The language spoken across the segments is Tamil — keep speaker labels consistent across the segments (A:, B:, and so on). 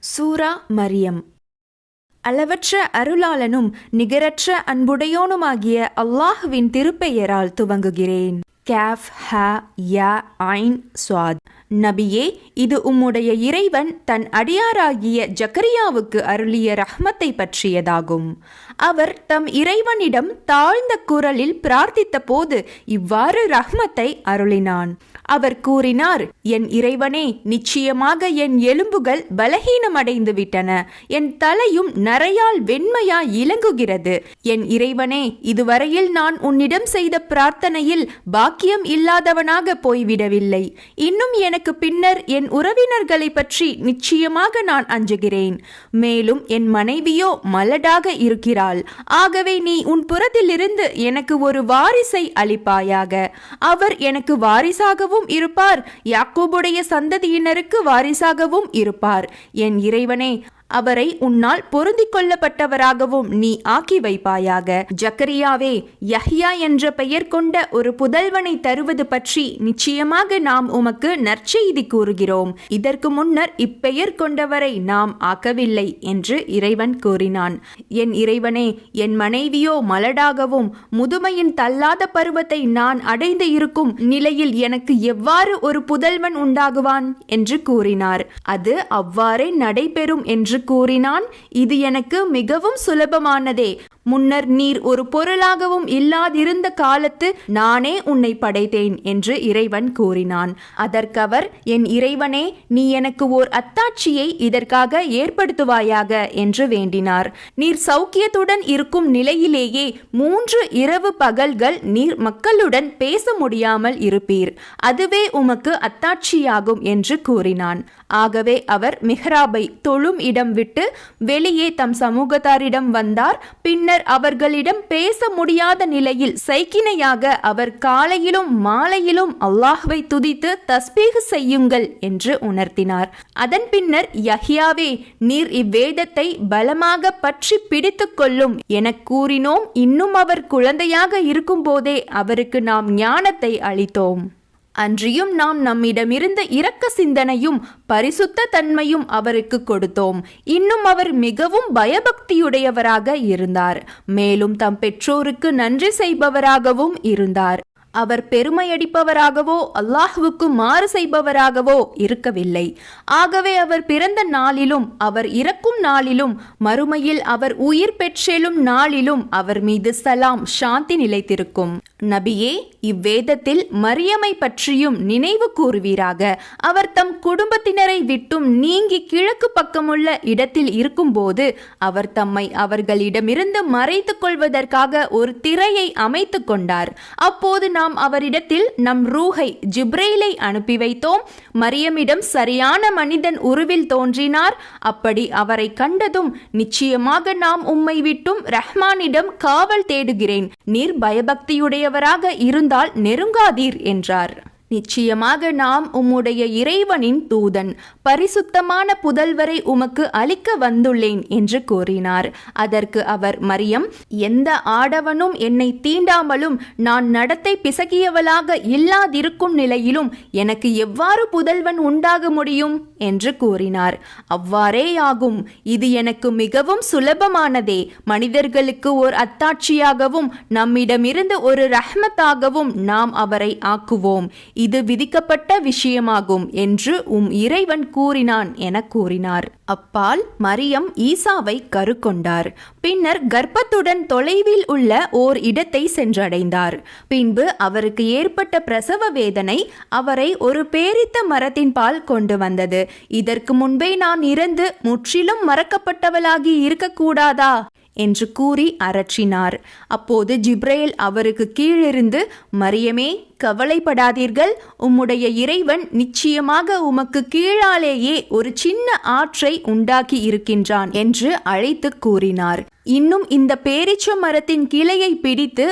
A: சூரா மரியம். அளவற்ற அருளாளனும் நிகரற்ற அன்புடையோனுமாகிய அல்லாஹுவின் திருப்பெயரால் துவங்குகிறேன். கேஃப் ஹ ய ஐன் ஸ்வாத். நபியே, இது உம்முடைய இறைவன் தன் அடியாராகிய ஜக்கரியாவுக்கு அருளிய ரஹ்மத்தை பற்றியதாகும். அவர் தம் இறைவனிடம் தாழ்ந்த குரலில் பிரார்த்தித்த போது இவ்வாறு ரஹ்மத்தை அருளினான். அவர் கூறினார், என் இறைவனே, நிச்சயமாக என் எலும்புகள் பலகீனமடைந்து விட்டன, என் தலையும் நரையால் வெண்மையாய் இலங்குகிறது. என் இறைவனே, இதுவரையில் நான் உன்னிடம் செய்த பிரார்த்தனையில் பாக்கியம் இல்லாதவனாக போய்விடவில்லை. இன்னும் எனக்கு பின்னர் என் உறவினர்களை பற்றி நிச்சயமாக நான் அஞ்சுகிறேன். மேலும் என் மனைவியோ மலடாக இருக்கிறாள். ஆகவே நீ உன் புறத்திலிருந்து எனக்கு ஒரு வாரிசை அளிப்பாயாக. அவர் எனக்கு வாரிசாகவும் இருப்பார், யாக்கோபுடைய சந்ததியினருக்கு வாரிசாகவும் இருப்பார். என் இறைவனே, அவரை உன்னால் பொருந்திக் கொள்ளப்பட்டவராகவும் நீ ஆக்கி வைப்பாயாக. ஜக்கரியாவே, யஹ்யா என்ற பெயர் கொண்ட ஒரு புதல்வனை தருவது பற்றி நிச்சயமாக நாம் உமக்கு நற்செய்தி கூறுகிறோம். இதற்கு முன்னர் இப்பெயர் கொண்டவரை நாம் ஆக்கவில்லை என்று இறைவன் கூறினான். என் இறைவனே, என் மனைவியோ மலடாகவும் முதுமையின் தள்ளாத பருவத்தை நான் அடைந்து இருக்கும் நிலையில் எனக்கு எவ்வாறு ஒரு புதல்வன் உண்டாகுவான் என்று கூறினார். அது அவ்வாறே நடைபெறும் என்று கூறினான். இது எனக்கு மிகவும் சுலபமானதே. முன்னர் நீர் ஒரு பொருளாகவும் இல்லாதிருந்த காலத்து நானே உன்னை படைத்தேன் என்று இறைவன் கூறினான். அதற்கவர், என் இறைவனே, நீ எனக்கு ஓர் அத்தாட்சியை இதற்காக ஏற்படுத்துவாயாக என்று வேண்டினார். நீர் சௌக்கியத்துடன் இருக்கும் நிலையிலேயே 3 இரவு பகல்கள் நீர் மக்களுடன் பேச முடியாமல் இருப்பீர். அதுவே உமக்கு அத்தாட்சியாகும் என்று கூறினான். ஆகவே அவர் மிஹ்ராபை தொழும் இடம் விட்டு வெளியே தம் சமூகத்தாரிடம் வந்தார். பின்னர் அவர்களிடம் பேச முடியாத நிலையில் சைக்கினையாக அவர் காலையிலும் மாலையிலும் அல்லாஹ்வை துதித்து தஸ்பீஹ் செய்யுங்கள் என்று உணர்த்தினார். அதன் பின்னர், யஹ்யாவே, நீர் இவ்வேதத்தை பலமாக பற்றி பிடித்து கொள்ளும் என கூறினோம். இன்னும் அவர் குழந்தையாக இருக்கும் போதே அவருக்கு நாம் ஞானத்தை அளித்தோம். அன்றியும் நாம் நம்மிடமிருந்த இரக்க சிந்தனையும் பரிசுத்த தன்மையும் அவருக்கு கொடுத்தோம். இன்னும் அவர் மிகவும் பயபக்தியுடையவராக இருந்தார். மேலும் தம் பெற்றோருக்கு நன்றி செய்பவராகவும் இருந்தார். அவர் பெருமையடிப்பவராகவோ அல்லாஹ்வுக்கு மாறு செய்பவராகவோ இருக்கவில்லை. ஆகவே அவர் பிறந்த நாளிலும் அவர் இறக்கும் நாளிலும் மறுமையில் அவர் உயிர் பெற்றெழும் நாளிலும் அவர் மீது சலாம் சாந்தி நிலைத்திருக்கும். நபியே, இவ்வேதத்தில் மரியமை பற்றியும் நினைவு கூறுவீராக. அவர் தம் குடும்பத்தினரை விட்டும் நீங்கி கிழக்கு பக்கமுள்ள இடத்தில் இருக்கும்போது அவர் தம்மை அவர்களிடமிருந்து மறைத்துக் கொள்வதற்காக ஒரு திரையை அமைத்து கொண்டார். அப்போது நாம் அவரிடத்தில் நம் ரூஹை ஜிப்ரீலை அனுப்பி வைத்தோம். மரியமிடம் சரியான மனிதன் உருவில் தோன்றினார். அப்படி அவரை கண்டதும், நிச்சயமாக நாம் உம்மை விட்டும் ரஹ்மானிடம் காவல் தேடுகிறேன். நீர் பயபக்தியுடையவராக இருந்தால் நெருங்காதீர் என்றார். நிச்சயமாக நாம் உம்முடைய இறைவனின் தூதன், பரிசுத்தமான புதல்வரை உமக்கு அளிக்க வந்துள்ளேன் என்று கூறினார். அதற்கு அவர், மரியம், எந்த ஆடவனும் என்னை தீண்டாமலும் நான் நடத்தை பிசகியவளாக இல்லாதிருக்கும் நிலையிலும் எனக்கு எவ்வாறு புதல்வன் உண்டாக முடியும் என்று கூறினார். அவ்வாறேயாகும். இது எனக்கு மிகவும் சுலபமானதே. மனிதர்களுக்கு ஓர் அத்தாட்சியாகவும் நம்மிடமிருந்து ஒரு ரஹ்மத்தாகவும் நாம் அவரை ஆக்குவோம். இது விதிக்கப்பட்ட விஷயமாகும் என்று இறைவன் கூறினான் என கூறினார். அப்பால் மரியம் ஈசாவை கருக்கொண்டார். பின்னர் கர்ப்பத்துடன் தொலைவில் உள்ள ஓர் இடத்தை சென்றடைந்தார். பின்பு அவருக்கு ஏற்பட்ட பிரசவ வேதனை அவரை ஒரு பேரித்த மரத்தின் பால் கொண்டு வந்தது. இதற்கு முன்பே நான் இறந்து முற்றிலும் மறக்கப்பட்டவளாகி இருக்கக்கூடாதா என்று கூறி அரற்றினார். அப்போது ஜிப்ரேல் அவருக்கு கீழிருந்து, மரியமே, கவலைப்படாதீர்கள், உம்முடைய இறைவன் நிச்சயமாக உமக்கு கீழாலேயே ஒரு சின்ன ஆற்றை உண்டாக்கி இருக்கின்றான் என்று அழைத்து கூறினார். இன்னும் இந்த பேரிச்ச மரத்தின் கிளையை பிடித்து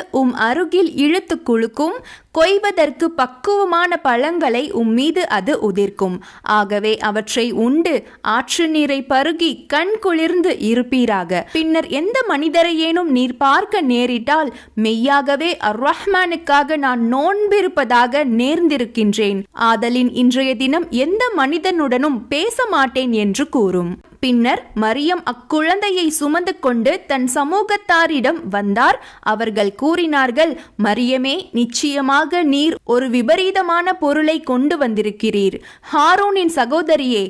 A: அருகில் இழுத்து குலுக்கும். கொய்வதற்கு பக்குவமான பழங்களை மீது அது உதிர்க்கும். ஆகவே அவற்றை உண்டு ஆற்று நீரை பருகி கண் குளிர்ந்து இருப்பீராக. பின்னர் எந்த மனிதரையேனும் நீர் பார்க்க நேரிட்டால், மெய்யாகவே அர்-ரஹ்மானுக்காக நான் நோன்பிருப்பதாக நேர்ந்திருக்கின்றேன். ஆதலின் இன்றைய தினம் எந்த மனிதனுடனும் பேச மாட்டேன் என்று கூறும். பின்னர் மரியம் அக்குழந்தையை சுமந்து கொண்டு தன் சமூகத்தாரிடம் வந்தார். அவர்கள் கூறினார்கள், மரியமே, நிச்சயமாக நீர் ஒரு விபரீதமான பொருளை கொண்டு வந்திருக்கிறீர். ஹாரூனின் சகோதரியே,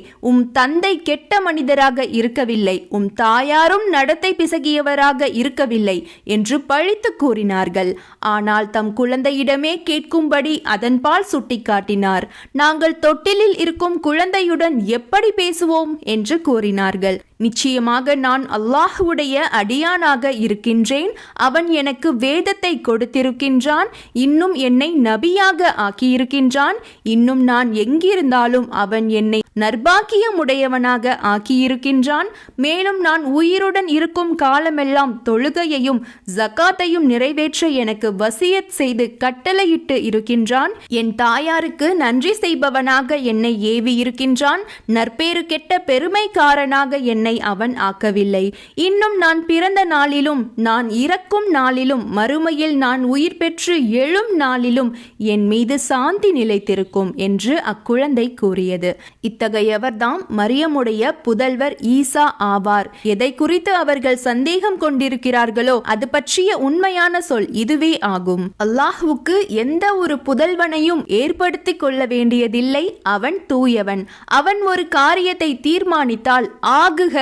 A: தந்தை கெட்ட மனிதராக இருக்கவில்லை, தாயாரும் நடத்தை பிசகியவராக இருக்கவில்லை என்று பழித்து கூறினார்கள். ஆனால் தம் குழந்தையிடமே கேட்கும்படி அதன்பால் சுட்டிக்காட்டினார். நாங்கள் தொட்டிலில் இருக்கும் குழந்தையுடன் எப்படி பேசுவோம் என்று கூறினார்கள். நிச்சயமாக நான் அல்லாஹ்வுடைய அடியானாக இருக்கின்றேன். அவன் எனக்கு வேதத்தை கொடுத்திருக்கின்றான், இன்னும் என்னை நபியாக ஆக்கியிருக்கின்றான். இன்னும் நான் எங்கிருந்தாலும் அவன் என்னை நற்பாக்கியமுடையவனாக ஆக்கியிருக்கின்றான். மேலும் நான் உயிருடன் இருக்கும் காலமெல்லாம் தொழுகையையும் ஜகாத்தையும் நிறைவேற்ற எனக்கு வசியத் செய்து கட்டளையிட்டு இருக்கின்றான். என் தாயாருக்கு நன்றி செய்பவனாக என்னை ஏவி இருக்கின்றான். நற்பேறு கெட்ட பெருமைக்காரனாக என்னை அவன் ஆக்கவில்லை. இன்னும் நான் பிறந்த நாளிலும் நான் இறக்கும் நாளிலும் மறுமையில் நான் உயிர் பெற்று எழும் நாளிலும் என் மீது சாந்தி நிலைத்திருக்கும் என்று அக்குழந்தை கூறியது. இத்தகையவர்தாம் மரியமுடைய புதல்வர் ஈசா ஆவார். எதை குறித்து அவர்கள் சந்தேகம் கொண்டிருக்கிறார்களோ அது பற்றிய உண்மையான சொல் இதுவே ஆகும். அல்லாஹ்வுக்கு எந்த ஒரு புதல்வனையும் ஏற்படுத்தி கொள்ள வேண்டியதில்லை. அவன் தூயவன். அவன் ஒரு காரியத்தை தீர்மானித்தால் ஆகுக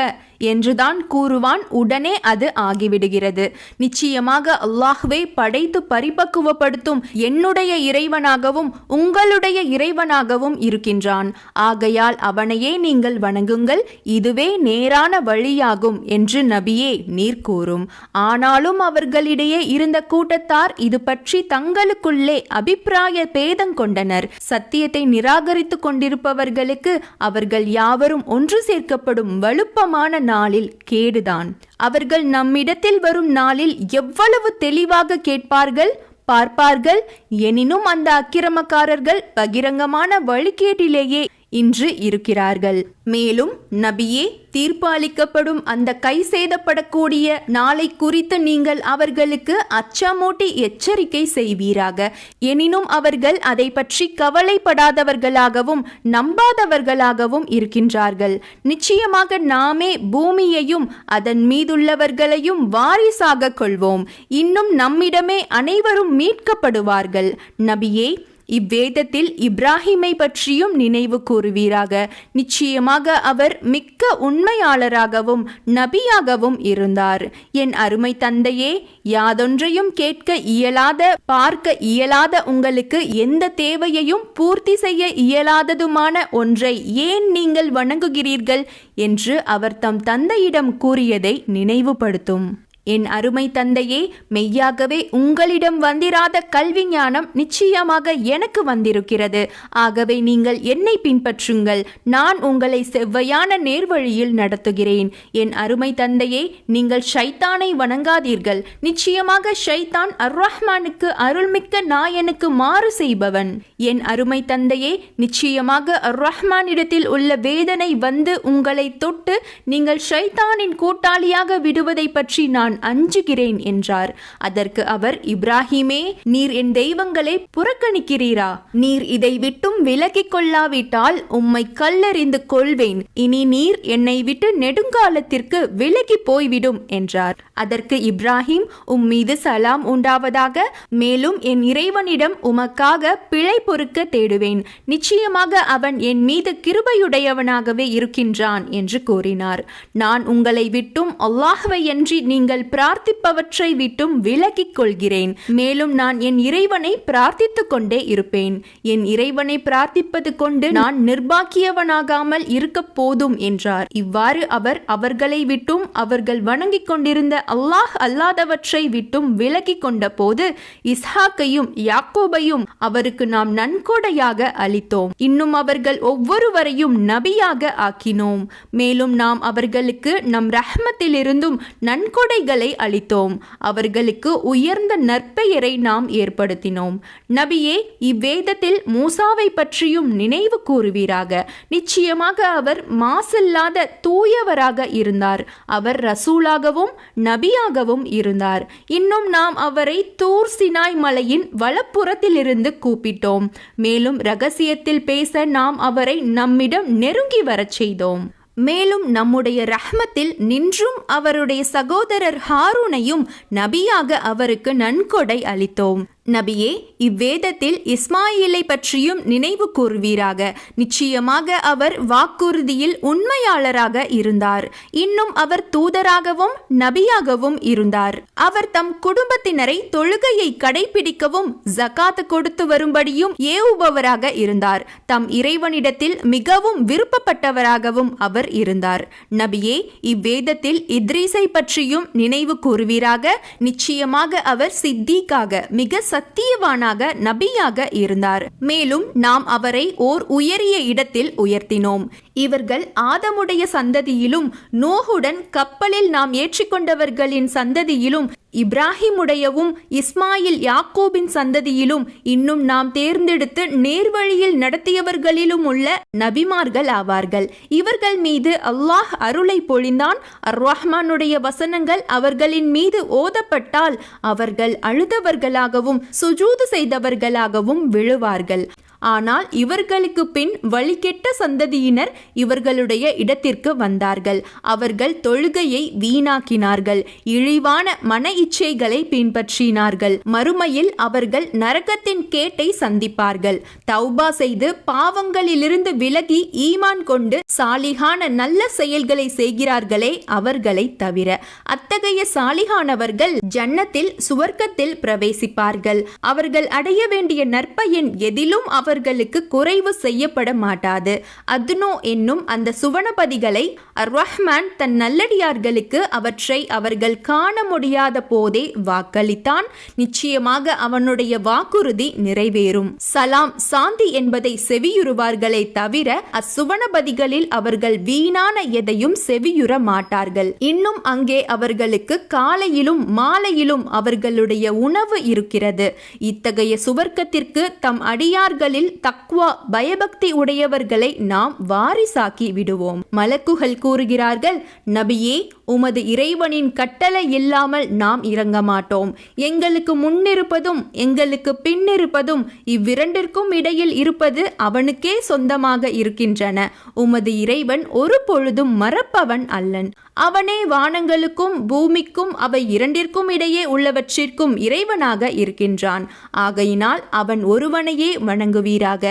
A: என்றுதான் கூறுவான், உடனே அது ஆகிவிடுகிறது. நிச்சயமாக அல்லாஹ்வே படைத்து பரிபக்குவப்படுத்தும் என்னுடைய இறைவனாகவும் உங்களுடைய இறைவனாகவும் இருக்கின்றான். ஆகையால் அவனையே நீங்கள் வணங்குங்கள், இதுவே நேரான வழியாகும் என்று நபியே நீர் கூறும். ஆனாலும் அவர்களிடையே இருந்த கூட்டத்தார் இது பற்றி தங்களுக்குள்ளே அபிப்பிராய பேதம் கொண்டனர். சத்தியத்தை நிராகரித்து கொண்டிருப்பவர்களுக்கு அவர்கள் யாவரும் ஒன்று சேர்க்கப்படும் வலுப்பமான நாளில் கேடுதான். அவர்கள் நம்மிடத்தில் வரும் நாளில் எவ்வளவு தெளிவாக கேட்பார்கள், பார்ப்பார்கள். எனினும் அந்த அக்கிரமக்காரர்கள் பகிரங்கமான வழிகேட்டிலேயே இன்று இருக்கிறார்கள். மேலும் நபியே, தீர்ப்பு அளிக்கப்படும் அந்த கை சேதப்படக்கூடிய நாளை குறித்து நீங்கள் அவர்களுக்கு அச்சமூட்டி எச்சரிக்கை செய்வீராக. எனினும் அவர்கள் அதை பற்றி கவலைப்படாதவர்களாகவும் நம்பாதவர்களாகவும் இருக்கின்றார்கள். நிச்சயமாக நாமே பூமியையும் அதன் மீதுள்ளவர்களையும் வாரிசாக கொள்வோம். இன்னும் நம்மிடமே அனைவரும் மீட்கப்படுவார்கள். நபியே, இவ்வேதத்தில் இப்ராஹிமை பற்றியும் நினைவு கூறுவீராக. நிச்சயமாக அவர் மிக்க உண்மையாளராகவும் நபியாகவும் இருந்தார். என் அருமை தந்தையே, யாதொன்றையும் கேட்க இயலாத, பார்க்க இயலாத உங்களுக்கு எந்த தேவையையும் பூர்த்தி செய்ய இயலாததுமான ஒன்றை ஏன் நீங்கள் வணங்குகிறீர்கள் என்று அவர் தம் தந்தையிடம் கூறியதை நினைவுபடுத்தும். என் அருமை தந்தையே, மெய்யாகவே உங்களிடம் வந்திராத கல்வி ஞானம் நிச்சயமாக எனக்கு வந்திருக்கிறது. ஆகவே நீங்கள் என்னை பின்பற்றுங்கள். நான் உங்களை செவ்வையான நேர்வழியில் நடத்துகிறேன். என் அருமை தந்தையே, நீங்கள் ஷைத்தானை வணங்காதீர்கள். நிச்சயமாக ஷைத்தான் அர்-ரஹ்மானுக்கு அருள்மிக்க நாயனுக்கு மாறு செய்பவன். என் அருமை தந்தையே, நிச்சயமாக அர்-ரஹ்மானிடத்தில் உள்ள வேதனை வந்து உங்களை தொட்டு நீங்கள் ஷைத்தானின் கூட்டாளியாக விடுவதை பற்றி நான் அஞ்சுகிறேன் என்றார். அதற்கு அவர், இப்ராஹிமே, நீர் என் தெய்வங்களை புறக்கணிக்கிறீரா? நீர் இதை விட்டும் விலகிக் கொள்ளாவிட்டால் உம்மை கல்லெறிந்து கொள்வேன். இனி நீர் என்னை விட்டு நெடுங்காலத்திற்கு விலகி போய்விடும் என்றார். அதற்கு இப்ராஹிம், மீது சலாம் உண்டாவதாக. மேலும் என் இறைவனிடம் உமக்காக பிழை பொறுக்க தேடுவேன். நிச்சயமாக அவன் என் மீது கிருபையுடையவனாகவே இருக்கின்றான் என்று கூறினார். நான் உங்களை விட்டும் அல்லாஹ்வையன்றி நீங்கள் பிரார்த்திப்பவற்றை விட்டும் விலகிக் கொள்கிறேன். மேலும் நான் என் இறைவனை பிரார்த்தித்துக் கொண்டே இருப்பேன். என் இறைவனை பிரார்த்திப்பது கொண்டு நான் நிர்பாக்கியவனாகாமல் இருக்க போதும் என்றார். இவ்வாறு அவர் அவர்களை விட்டும் அவர்கள் வணங்கிக் கொண்டிருந்த அல்லாஹ் அல்லாதவற்றை விட்டும் விலகிக் கொண்ட போது இஸ்ஹாக்கையும் யாக்கோபையும் அவருக்கு நாம் நன்கொடையாக அளித்தோம். இன்னும் அவர்கள் ஒவ்வொருவரையும் நபியாக ஆக்கினோம். மேலும் நாம் அவர்களுக்கு நம் ரஹ்மத்திலிருந்தும் நன்கொடைகளை அளித்தோம். அவர்களுக்கு உயர்ந்த நற்பெயரை நாம் ஏற்படுத்தினோம். நபியே, இவ்வேதத்தில் மூசாவை பற்றியும் நினைவு கூறுவீராக. நிச்சயமாக அவர் மாசில்லாத தூயவராக இருந்தார். அவர் ரசூலாகவும் நபியாகவும் இருந்தார். இன்னும் நாம் அவரை தூர் சினாய் மலையின் வலப்புறத்திலிருந்து கூப்பிட்டோம். மேலும் இரகசியத்தில் பேச நாம் அவரை நம்மிடம் நெருங்கி வரச் செய்தோம். மேலும் நம்முடைய ரஹ்மத்தில் நின்றும் அவருடைய சகோதரர் ஹாரூனையும் நபியாக அவருக்கு நன்கொடை அளித்தோம். நபியே, இவ்வேதத்தில் இஸ்மாயிலை பற்றியும் நினைவு கூர்வீராக. நிச்சயமாக அவர் வாக்குறுதியில் உண்மையாளராக இருந்தார். இன்னும் அவர் தூதராகவும் நபியாகவும் இருந்தார். அவர் தம் குடும்பத்தினரை தொழுகையை கடைபிடிக்கவும் ஜகாத் கொடுத்து வரும்படியும் ஏவுபவராக இருந்தார். தம் இறைவனிடத்தில் மிகவும் விருப்பப்பட்டவராகவும் அவர் இருந்தார். நபியே, இவ்வேதத்தில் இத்ரீஸை பற்றியும் நினைவு கூர்வீராக. நிச்சயமாக அவர் சித்தீக்காக மிக சத்தியவானாக நபியாக இருந்தார். மேலும் நாம் அவரை ஓர் உயரிய இடத்தில் உயர்த்தினோம். இவர்கள் ஆதமுடைய சந்ததியிலும் நோஹுடன் கப்பலில் நாம் ஏற்றிக்கொண்டவர்களின் சந்ததியிலும் இப்ராஹிமுடையவும் இஸ்மாயில் யாக்கோபின் சந்ததியிலும் இன்னும் நாம் தேர்ந்தெடுத்து நேர்வழியில் நடத்தியவர்களிலும் உள்ள நபிமார்கள் ஆவார்கள். இவர்கள் மீது அல்லாஹ் அருளை பொழிந்தான். அர்-ரஹ்மானுடைய வசனங்கள் அவர்களின் மீது ஓதப்பட்டால் அவர்கள் அழுதவர்களாகவும் சுஜூது செய்தவர்களாகவும் விழுவார்கள். ஆனால் இவர்களுக்கு பின் வழிகெட்ட சந்ததியினர் இவர்களுடைய இடத்திற்கு வந்தார்கள். அவர்கள் தொழுகையை வீணாக்கினார்கள், இழிவான மன இச்சைகளை பின்பற்றினார்கள். மறுமையில் அவர்கள் நரகத்தின் கேட்டை சந்திப்பார்கள். தௌபா செய்து பாவங்களிலிருந்து விலகி ஈமான் கொண்டு சாலிகான நல்ல செயல்களை செய்கிறார்களே அவர்களை தவிர. அத்தகைய சாலிகானவர்கள் ஜன்னத்தில் சுவர்க்கத்தில் பிரவேசிப்பார்கள். அவர்கள் அடைய வேண்டிய நற்பயன் எதிலும் அவர்களுக்கு குறைவு செய்யப்பட மாட்டாது. அத்னோ என்னும் அந்த சுவனபதிகளை அர்-ரஹ்மான் தன் நல்லடியார்களுக்கு அவற்றை அவர்கள் காண முடியாத போதே வாக்களித்தான். நிச்சயமாக அவனுடைய வாக்குறுதி நிறைவேறும். சலாம், சாந்தி என்பதை செவியுறுவார்களே தவிர அசுவனபதிகளில் அவர்கள் வீணான எதையும் செவியுற மாட்டார்கள். இன்னும் அங்கே அவர்களுக்கு காலையிலும் மாலையிலும் அவர்களுடைய உணவு இருக்கிறது. இத்தகைய சுவர்க்கத்திற்கு தம் அடியார்களில் தக்வா பயபக்தி உடையவர்களை நாம் வாரிசாக்கி விடுவோம். மலக்குகள் கூறுகிறார்கள், நபியே, உமது இறைவனின் கட்டளை இல்லாமல் நாம் இறங்க மாட்டோம். எங்களுக்கு முன்னிருப்பதும் எங்களுக்கு பின்னிருப்பதும் இவ்விரண்டிற்கும் இடையில் இருப்பது அவனுக்கே சொந்தமாக இருக்கின்றன. உமது இறைவன் ஒரு பொழுதும் மறப்பவன் அல்லன். அவனே வானங்களுக்கும் பூமிக்கும் அவை இரண்டிற்கும் இடையே உள்ளவற்றிற்கும் இறைவனாக இருக்கின்றான். ஆகையினால் அவன் ஒருவனையே வணங்குவீராக.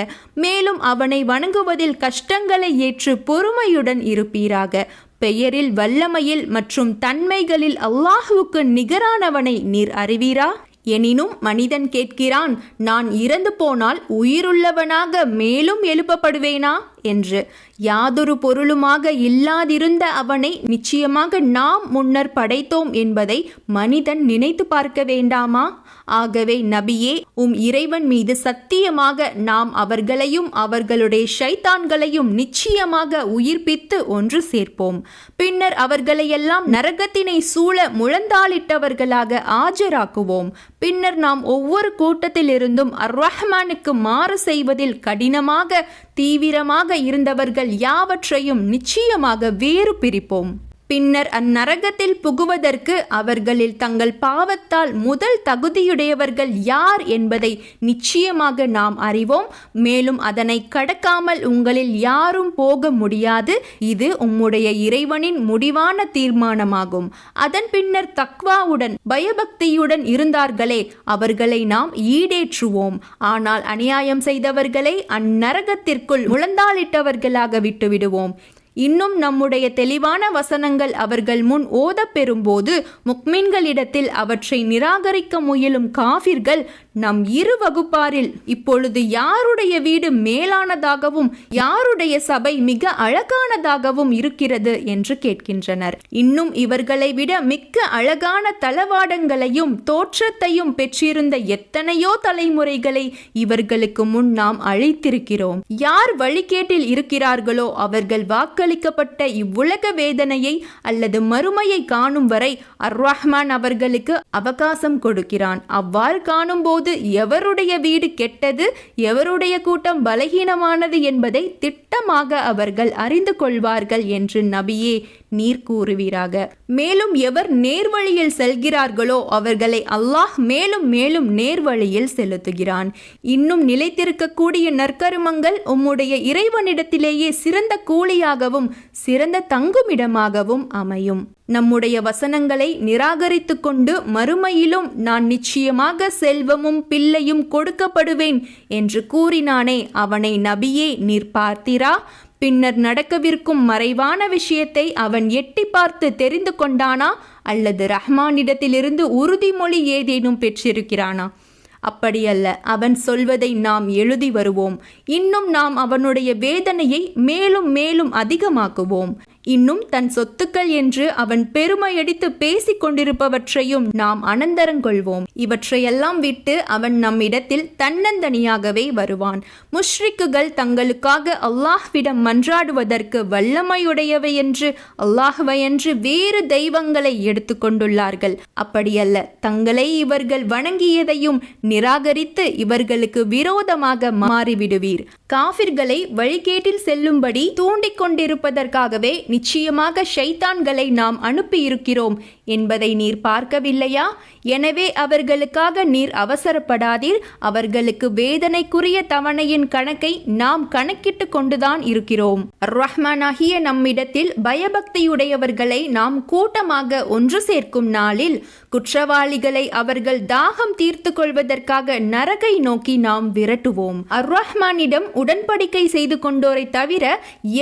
A: மேலும் அவனை வணங்குவதில் கஷ்டங்களை ஏற்று பொறுமையுடன் இருப்பீராக. பெயரில், வல்லமையில் மற்றும் தன்மைகளில் அல்லாஹுவுக்கு நிகரானவனை நீர் அறிவீரா? எனினும் மனிதன் கேட்கிறான், நான் இறந்து போனால் உயிருள்ளவனாக மேலும் எழுப்பப்படுவேனா என்று. யாதொரு பொருளுமாக இல்லாதிருந்த அவனை நிச்சயமாக நாம் முன்னர் படைத்தோம் என்பதை மனிதன் நினைத்து பார்க்க வேண்டாமா? ஆகவே நபியே, இறைவன் மீது சத்தியமாக நாம் அவர்களையும் அவர்களுடைய ஷைத்தான்களையும் நிச்சயமாக உயிர்ப்பித்து ஒன்று சேர்ப்போம். பின்னர் அவர்களையெல்லாம் நரகத்தினை சூழ முழந்தாளிட்டவர்களாக ஆஜராக்குவோம். பின்னர் நாம் ஒவ்வொரு கூட்டத்திலிருந்தும் அர்-ரஹ்மானுக்கு மாறு செய்வதில் கடினமாக தீவிரமாக இருந்தவர்கள் யாவற்றையும் நிச்சயமாக வேறு பிரிப்போம். பின்னர் அந்நரகத்தில் புகுவதற்கு அவர்களில் தங்கள் பாவத்தால் முதல் தகுதியுடையவர்கள் யார் என்பதை நிச்சயமாக நாம் அறிவோம். மேலும் அதனை கடக்காமல் உங்களில் யாரும் போக முடியாது. இது உம்முடைய இறைவனின் முடிவான தீர்மானமாகும். அதன் பின்னர் தக்வாவுடன் பயபக்தியுடன் இருந்தார்களே அவர்களை நாம் ஈடேற்றுவோம். ஆனால் அநியாயம் செய்தவர்களை அந்நரகத்திற்குள் முழந்தாளிட்டவர்களாக விட்டுவிடுவோம். இன்னும் நம்முடைய தெளிவான வசனங்கள் அவர்கள் முன் ஓதப்பெறும்போது முக்மின்களிடத்தில் அவற்றை நிராகரிக்க முயலும் காஃபிர்கள் நம் இரு வகுப்பாரில் இப்பொழுது யாருடைய வீடு மேலானதாகவும் யாருடைய சபை மிக அழகானதாகவும் இருக்கிறது என்று கேட்கின்றனர். இன்னும் இவர்களை விட மிக்க அழகான தளவாடங்களையும் தோற்றத்தையும் பெற்றிருந்த எத்தனையோ தலைமுறைகளை இவர்களுக்கு முன் நாம் அழித்திருக்கிறோம். யார் வழிகேட்டில் இருக்கிறார்களோ அவர்கள் வாக்களிக்கப்பட்ட இவ்வுலக வேதனையை அல்லது மறுமையை காணும் வரை அர்-ரஹ்மான் அவர்களுக்கு அவகாசம் கொடுக்கிறான். அவ்வாறு காணும் போது எவருடைய வீடு கெட்டது, எவருடைய கூட்டம் பலகீனமானது என்பதை திட்டமாக அவர்கள் அறிந்து கொள்வார்கள் என்று நபியே நீர் கூறுவீராக. மேலும் எவர் நேர்வழியில் செல்கிறார்களோ அவர்களை அல்லாஹ் மேலும் மேலும் நேர்வழியில் செலுத்துகிறான். இன்னும் நிலைத்திருக்கக்கூடிய நற்கருமங்கள் உம்முடைய இறைவனிடத்திலேயே சிறந்த கூலியாகவும் இடமாகவும் சிறந்த தங்குமிடமாகவும் அமையும். நம்முடைய வசனங்களை நிராகரித்து கொண்டு மறுமையிலும் நான் நிச்சயமாக செல்வமும் பிள்ளையும் கொடுக்கப்படுவேன் என்று கூறினானே, அவனை நபியே நீர் பார்த்தீரா? பின்னர் நடக்கவிருக்கும் மறைவான விஷயத்தை அவன் எட்டி பார்த்து தெரிந்து கொண்டானா அல்லது ரஹ்மானிடத்திலிருந்து உறுதிமொழி ஏதேனும் பெற்றிருக்கிறானா? அப்படியல்ல, அவன் சொல்வதை நாம் எழுதி வருவோம். இன்னும் நாம் அவனுடைய வேதனையை மேலும் மேலும் அதிகமாக்குவோம். இன்னும் தன் சொத்துக்கள் என்று அவன் பெருமையடித்து பேசிக் கொண்டிருப்பவற்றையும் நாம் அனந்தரங்கொள்வோம். இவற்றையெல்லாம் விட்டு அவன் நம்மிடத்தில் தன்னந்தனியாகவே வருவான். முஷ்ரிக்குகள் தங்களுக்காக அல்லாஹ்விடம் மன்றாடுவதற்கு வல்லமையுடையவை என்று அல்லாஹ்வையன்று வேறு தெய்வங்களை எடுத்து கொண்டுள்ளார்கள். அப்படியல்ல, தங்களை இவர்கள் வணங்கியதையும் நிராகரித்து இவர்களுக்கு விரோதமாக மாறிவிடுவீர். காஃபிர்களை வழிகேட்டில் செல்லும்படி தூண்டிக் கொண்டிருப்பதற்காகவே நிச்சயமாக ஷைத்தான்களை நாம் அனுப்பியிருக்கிறோம் என்பதை நீர் பார்க்கவில்லையா? எனவே அவர்களுக்காக நீர் அவசரப்படாதீர். அவர்களுக்கு வேதனைக்குரிய தவணையின் கணக்கை நாம் கணக்கிட்டு கொண்டுதான் இருக்கிறோம். ரஹ்மானாகிய நம்மிடத்தில் பயபக்தியுடையவர்களை நாம் கூட்டமாக ஒன்று சேர்க்கும் நாளில் குற்றவாளிகளை அவர்கள் தாகம் தீர்த்து கொள்வதற்காக நரகை நோக்கி நாம் விரட்டுவோம். ரஹ்மானிடம் உடன்படிக்கை செய்து கொண்டோரை தவிர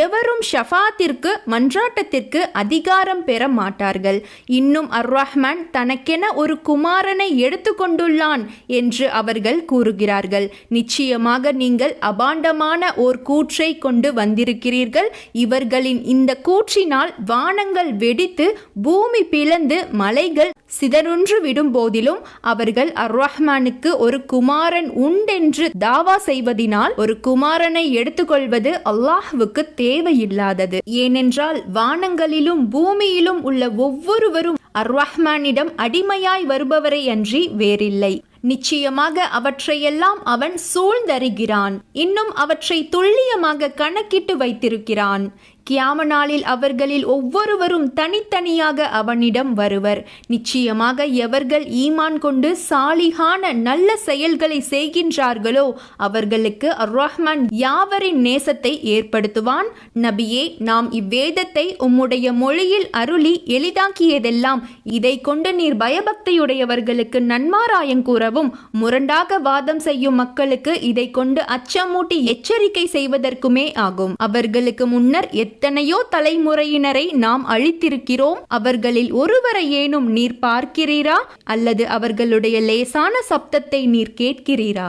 A: எவரும் ஷஃபாத்திற்கு மன்றாட்டத்திற்கு அதிகாரம் பெற மாட்டார்கள். இன்னும் ரஹ்மான் தனக்கென ஒரு குமாரனை எடுத்து கொண்டுள்ளான் என்று அவர்கள் கூறுகிறார்கள். நிச்சயமாக நீங்கள் அபாண்டமான ஓர் கூற்றை கொண்டு வந்திருக்கிறீர்கள். இவர்களின் இந்த கூற்றினால் வானங்கள் வெடித்து பூமி பிளந்து மலைகள் சிதறுன்று விடும் போதிலும் அவர்கள் ரஹ்மானுக்கு ஒரு குமாரன் உண்டென்று தாவா செய்வதினால் ஒரு குமாரனை எடுத்துக்கொள்வது அல்லாஹ்வுக்கு தேவையில்லாதது. ஏனென்றால் வானங்களிலும் பூமியிலும் உள்ள ஒவ்வொருவரும் ரஹ்மானிடம் அடிமையாய் வருபவரை அன்றி வேறில்லை. நிச்சயமாக அவற்றையெல்லாம் அவன் சூழ்ந்தறிகிறான். இன்னும் அவற்றை துல்லியமாக கணக்கிட்டு வைத்திருக்கிறான். கியாம நாளில் அவர்களில் ஒவ்வொருவரும் தனித்தனியாக அவனிடம் வருவர். நிச்சயமாக எவர்கள் ஈமான் கொண்டு சாலிகான நல்ல செயல்களை செய்கின்றார்களோ அவர்களுக்கு ரஹ்மான் யாவரின் நேசத்தை ஏற்படுத்துவான். நபியே, நாம் இவ்வேதத்தை உம்முடைய மொழியில் அருளி எளிதாக்கியதெல்லாம் இதை கொண்டு நீர் பயபக்தியுடையவர்களுக்கு நன்மாராயம் கூறவும், முரண்டாக வாதம் செய்யும் மக்களுக்கு இதை கொண்டு அச்சமூட்டி எச்சரிக்கை செய்வதற்குமே ஆகும். அவர்களுக்கு முன்னர் எத்தனையோ தலைமுறையினரை நாம் அழித்திருக்கிறோம். அவர்களில் ஒருவரை ஏனும் நீர் பார்க்கிறீரா? அல்லது அவர்களுடைய லேசான சப்தத்தை நீர் கேட்கிறீரா?